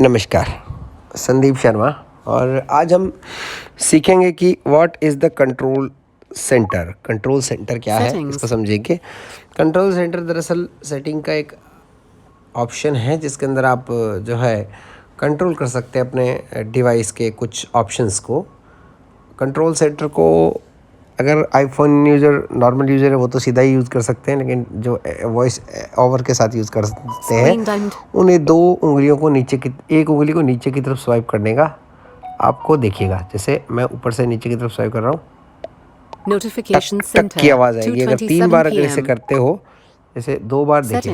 नमस्कार, संदीप शर्मा। और आज हम सीखेंगे कि what is the control centre. Control centre क्या है, इसको समझेंगे। कंट्रोल सेंटर दरअसल सेटिंग का एक ऑप्शन है जिसके अंदर आप जो है कंट्रोल कर सकते हैं अपने डिवाइस के कुछ ऑप्शंस को। कंट्रोल सेंटर को अगर आईफोन यूज़र नॉर्मल यूज़र है वो तो सीधा ही यूज़ कर सकते हैं, लेकिन जो वॉइस ओवर के साथ यूज़ कर सकते हैं उन्हें दो उंगलियों को एक उंगली को नीचे की तरफ स्वाइप करने का आपको देखिएगा। जैसे मैं ऊपर से नीचे की तरफ स्वाइप कर रहा हूँ, नोटिफिकेशन टक की आवाज़ आएगी। अगर 3 बार अगर इसे करते हो, जैसे 2 बार देखिए,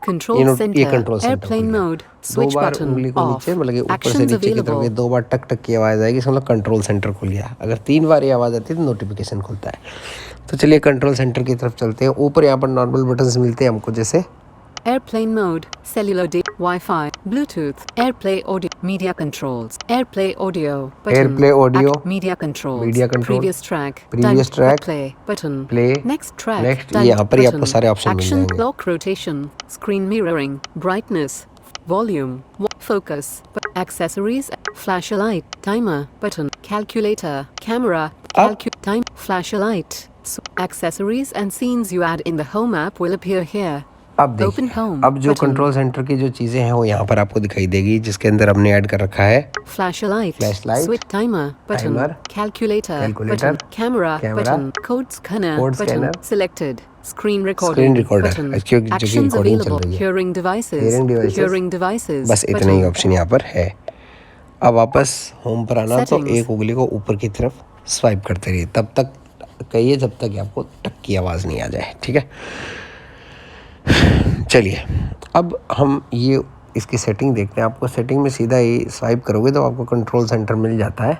ये कंट्रोल सेंटर खुल गया। 2 बार उंगली को नीचे मतलब कि ऊपर से नीचे की तरफ 2 बार टक टक की आवाज़ आएगी, इसका मतलब कंट्रोल सेंटर खुल गया। अगर 3 बार ये आवाज़ आती है तो नोटिफिकेशन खुलता है। तो चलिए कंट्रोल सेंटर की तरफ चलते हैं। ऊपर यहाँ पर नॉर्मल बटन्स मिलते हैं हमको, जैसे Airplane mode, cellular data, Wi-Fi, Bluetooth, AirPlay audio, media controls, AirPlay audio, button, AirPlay audio, media controls, media control, previous track, play button, play, next track, next, ये यहाँ पर ही आपको सारे ऑप्शन मिल action, जाएंगे। clock rotation, screen mirroring, brightness, volume, focus, accessories, flashlight, timer, button, calculator, camera, time, flashlight, accessories and scenes you add in the home app will appear here. अब देखिए, अब जो कंट्रोल सेंटर की जो चीज़ें हैं वो यहाँ पर आपको दिखाई देगी, जिसके अंदर हमने ऐड कर रखा है flashlight, switch, timer, calculator, camera, code scanner, selected, screen recording, actions available, hearing devices, बस इतने ही ऑप्शन यहाँ पर है। अब वापस होम पर आना, तो एक उंगली को ऊपर की तरफ स्वाइप करते रहिए, तब तक कहिए जब तक आपको टक की आवाज़ नहीं आ जाए, ठीक है। चलिए अब हम ये इसकी सेटिंग देखते हैं। आपको सेटिंग में सीधा ही स्वाइप करोगे तो आपको कंट्रोल सेंटर मिल जाता है।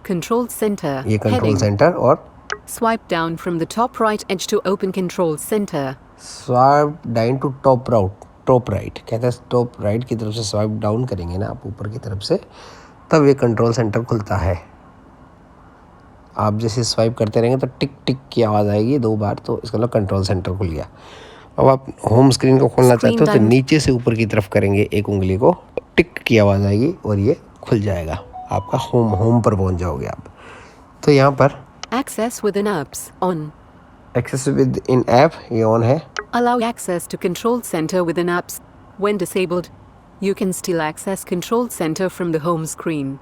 कंट्रोल सेंटर, ये कंट्रोल सेंटर, और swipe down from the top right edge to open control centre. Swipe down to top right कहते हैं, टॉप राइट की तरफ से स्वाइप डाउन करेंगे ना आप ऊपर की तरफ से, तब ये कंट्रोल सेंटर खुलता है। आप जैसे स्वाइप करते रहेंगे तो टिक टिक की आवाज़ आएगी 2 बार, तो इसका मतलब कंट्रोल सेंटर खुल गया। अब आप होम स्क्रीन को खोलना चाहते हो तो नीचे से ऊपर की तरफ करेंगे एक उंगली को, टिक की आवाज़ आएगी और ये खुल जाएगा। आपका होम पर पहुंच जाओगे आप। तो यहाँ पर access within apps on, access within app ये ऑन है। Allow access to control centre within apps when disabled, you can still access control centre from the home screen.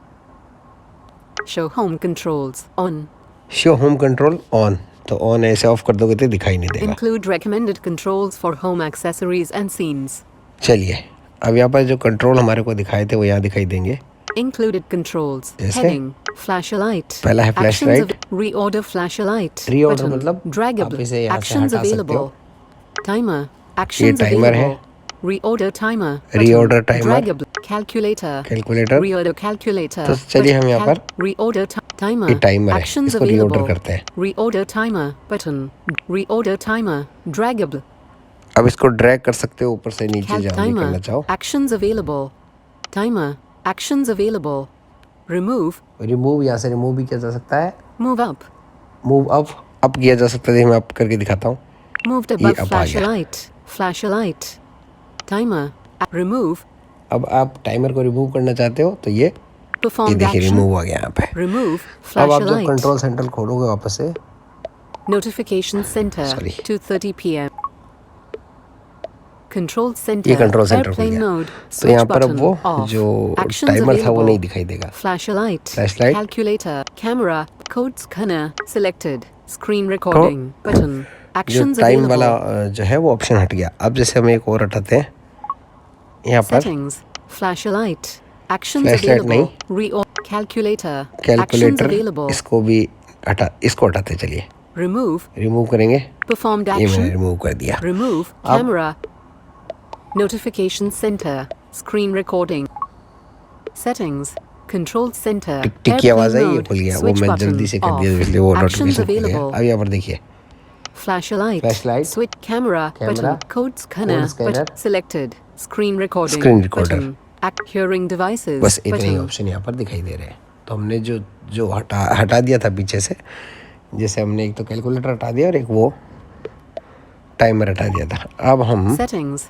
Show home controls on, show home control on, तो on ऐसे off कर दोगे तो दिखाई नहीं देगा। Include recommended controls for home accessories and scenes. चलिए अब यहाँ पर जो कंट्रोल हमारे को दिखाए थे वो यहाँ दिखाई देंगे। Included controls. जैसे Heading, flashlight. पहला है फ्लैशलाइट। Reorder flashlight. रीऑर्डर मतलब draggable. आप इसे यहाँ से Actions हटा सकते available. हो। Timer. ये Actions टाइमर है। available. Reorder timer. Reorder timer. Draggable. Calculator. Reorder calculator. तो चलिए हम यहाँ पर reorder timer. ये टाइमर है, Actions इसको available. रीऑर्डर करते हैं। Reorder timer button. Reorder timer. Draggable. अब इसको ड्रैग कर सकते हो ऊपर से नीचे, जहाँ भी करना चाहो। Actions available. Timer. Actions available. Remove. Remove, यहाँ से रिमूव भी किया जा सकता है। Move up. मूव अप किया जा सकता है। मैं अप करके दिखाता हूँ। Moved above flashlight. Flashlight. Timer. Remove. अब आप टाइमर को रिमूव करना चाहते हो तो ये देखिए रिमूव आ गया यहाँ पे। Remove अब आप जब flashlight. कंट्रोल सेंटर खोलोगे वापस से, Notification center. 2:30 p.m. Control center. ये कंट्रोल सेंटर खुल Airplane गया। mode. तो यहाँ पर अब Switch वो button जो Actions टाइमर था वो available. नहीं दिखाई देगा। Flashlight. Flashlight. Calculator. Camera. Code scanner. Selected. Screen recording. Button. जो Actions टाइम वाला available. जो है वो ऑप्शन हट गया। अब जैसे हम एक और हटाते हैं, यहाँ पर Settings. Flashlight. Actions Flashlight available. Calculator. Actions calculator, available. इसको हटाते चलिए। Remove. रिमूव करेंगे, Performed ये मैंने action. रिमूव कर दिया। Remove. अब Camera. Notification center. Screen recording. Settings. Control center. टिक टिक की आवाज़ आई, Airplane ये mode. खुल गया। वो Switch मैं button जल्दी से कर off. दिया इसलिए वो Actions नोटिफिकेशन खुल गया। available. अब यहाँ पर देखिए Flashlight. Flashlight. Camera. Button. Code scanner. scanner. Selected. Screen recording. Screen recorder. Button. Hearing devices. बस इतने ही Button. ऑप्शन यहाँ पर दिखाई दे रहे हैं। तो हमने जो हटा दिया था पीछे से, जैसे हमने एक तो कैलकुलेटर हटा दिया और एक वो टाइमर हटा दिया था। अब हम Settings.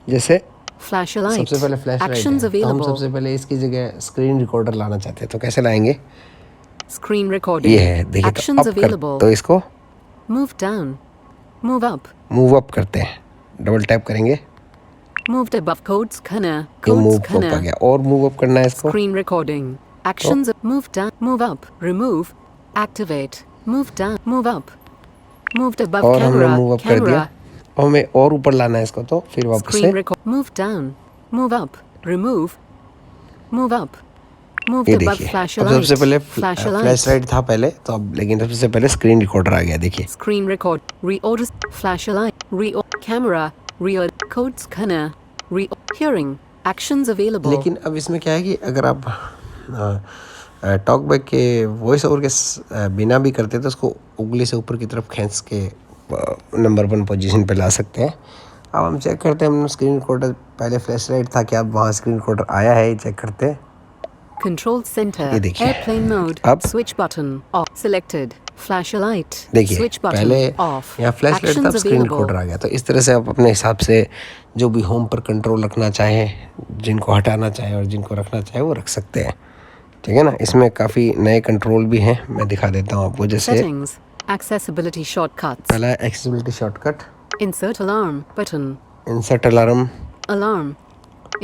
जैसे Flashlight. सबसे पहले फ्लैश लाइट Actions है, तो हम available. सबसे पहले इसकी जगह स्क्रीन रिकॉर्डर लाना चाहते हैं, तो कैसे लाएंगे? Screen ये recording. है, देखिए, तो Actions अप कर, available. तो इसको Move down. Move up. Move up करते हैं, डबल टैप करेंगे, Moved above codes corner. ये Codes मूव अप आ corner. गया, और मूव अप करना है इसको, Screen recording. Actions. Move down. Move up. Remove. Activate. Move down. Move up. Moved above और हमने camera. मूव अप कर दिया, Camera. और हमें और ऊपर लाना है इसको, तो फिर वापस Screen से record. Move down. Move up. Remove. Move up. Moved ये above देखिए, अब flashlight. सबसे पहले Flashlight. फ्लैश लाइट था पहले, तो अब लेकिन सबसे पहले स्क्रीन रिकॉर्डर आ गया, देखिए। Screen record. Reorder. Flashlight. Camera. Reorder. Codes corner. Hearing. Actions available. लेकिन अब इसमें क्या है कि अगर आप टॉक बैक के वॉइस ओवर के बिना भी करते तो उसको उंगली से ऊपर की तरफ खींच के नंबर 1 पोजीशन पे ला सकते हैं। अब हम चेक करते हैं, हम स्क्रीन रिकॉर्डर पहले फ्लैश लाइट था, क्या अब वहाँ स्क्रीन रिकॉर्डर आया है, ये चेक करते हैं। Control center. ये देखिए, Airplane mode. अब Switch button. Off. Selected. Flashlight. देखिए, Switch button. पहले Off. यहाँ फ्लैश लाइट था, अब स्क्रीन रिकॉर्डर आ गया। तो इस तरह से आप अपने हिसाब से जो भी होम पर कंट्रोल रखना चाहें, जिनको हटाना चाहें और जिनको रखना चाहें वो रख सकते हैं, ठीक है ना। इसमें काफ़ी नए कंट्रोल भी हैं, मैं दिखा देता हूँ आपको। जैसे Settings. Accessibility shortcuts. पहला है accessibility shortcut, Insert alarm button. Insert alarm, Alarm.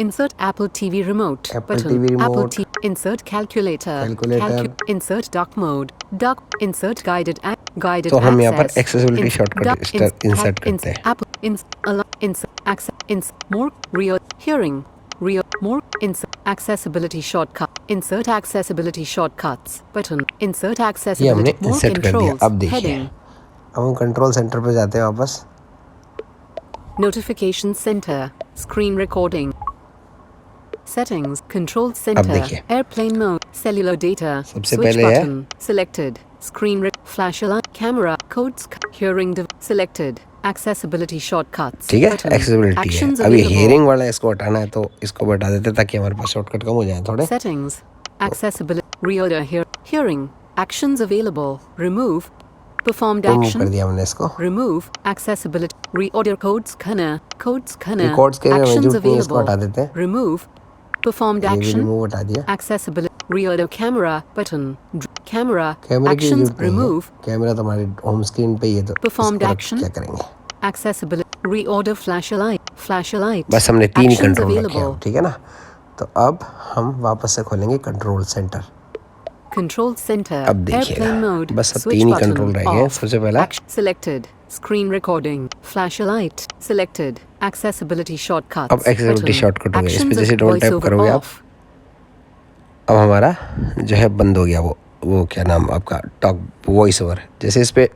Insert Apple TV remote Apple button. TV Apple remote. Insert calculator. Calculator. Insert dock mode. Dock. Insert guided guided तो हम यहाँ पर access. accessibility shortcut insert ins- करते हैं। Apple insert access more real hearing more insert accessibility shortcut insert accessibility shortcuts button insert ये हमने accessibility more insert कर दिया। controls अब देखिए, heading अब हम कंट्रोल सेंटर पे जाते हैं वापस। notification center screen recording settings control center देखिए, airplane mode cellular data सबसे switch पहले है button selected screen flashlight camera codes hearing selected accessibility shortcuts ठीक है, button, एक्सेसिबिलिटी है। actions अभी available. हियरिंग वाला इसको हटाना है, तो इसको बता देते हैं ताकि हमारे पास शॉर्टकट कम हो जाए थोड़े। Settings. Accessibility. Reorder hearing. Actions available. Remove. Performed remove कर action. दिया हमने इसको। Remove. Accessibility. Reorder codes corner. Codes corner. Records के लिए Actions जरूरत नहीं है, इसको available. हटा देते हैं। Remove. Performed ये भी action. रिमूव हटा दिया। Accessibility. Reorder camera button. Camera. कैमरे की Actions. जरूरत नहीं है, Remove. कैमरा तो हमारे होम स्क्रीन पे ही है, तो Performed इसको रख action. क्या करेंगे। Accessibility. Reorder flashlight. Flashlight. बस हमने 3 ही Actions कंट्रोल रखे हैं, available. ठीक है ना। तो अब हम वापस से खोलेंगे कंट्रोल सेंटर। Control center. अब देखिए, Airplane mode. बस अब Switch 3 ही button. कंट्रोल रह गए हैं। Off. सबसे पहला Selected. Screen recording. Flashlight. Selected. Accessibility shortcuts. अब accessibility Button. shortcut हो गया। इस पे Actions जैसे of डबल टैप voiceover करोगे आप, off. अब हमारा जो है बंद हो गया, वो क्या नाम आपका टॉक वॉइस ओवर। जैसे इस पे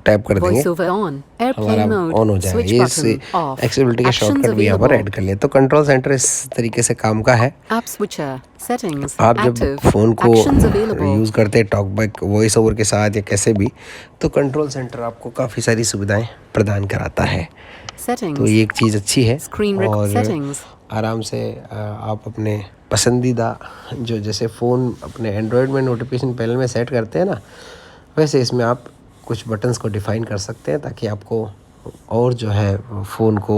टैप कर देंगे, Voiceover on. Airplane हमारा mode. ऑन हो जाएगा। Switch ये button. Off. एक्सेसिबिलिटी का Actions शॉर्टकट भी यहाँ पर available. ऐड कर लिया। तो कंट्रोल सेंटर इस तरीके से काम का है। App switcher. Settings. आप जब Active. फ़ोन को Actions available. यूज़ करते हैं टॉक बैक वॉइस ओवर के साथ या कैसे भी, तो कंट्रोल सेंटर आपको काफ़ी सारी सुविधाएं प्रदान कराता है। Settings. तो ये एक चीज़ अच्छी है। Screen और settings. आराम से आप अपने पसंदीदा जो जैसे फ़ोन अपने एंड्रॉयड में नोटिफिकेशन पैनल में सेट करते हैं ना, वैसे इसमें आप कुछ बटन्स को डिफ़ाइन कर सकते हैं ताकि आपको और जो है फ़ोन को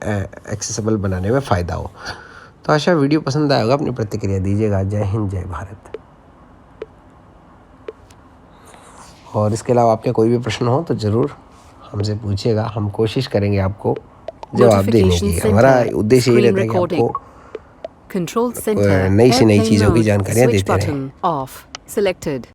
एक्सेसिबल बनाने में फ़ायदा हो। तो आशा वीडियो पसंद आया होगा, अपनी प्रतिक्रिया दीजिएगा। जय हिंद, जय भारत। और इसके अलावा आपके कोई भी प्रश्न हो तो ज़रूर हमसे पूछिएगा, हम कोशिश करेंगे आपको जवाब देने की। हमारा उद्देश्य ये रहता है कि आपको Control center. नई से नई Airplane चीज़ों की mode. जानकारियाँ Switch देते रहें। button. Off. Selected.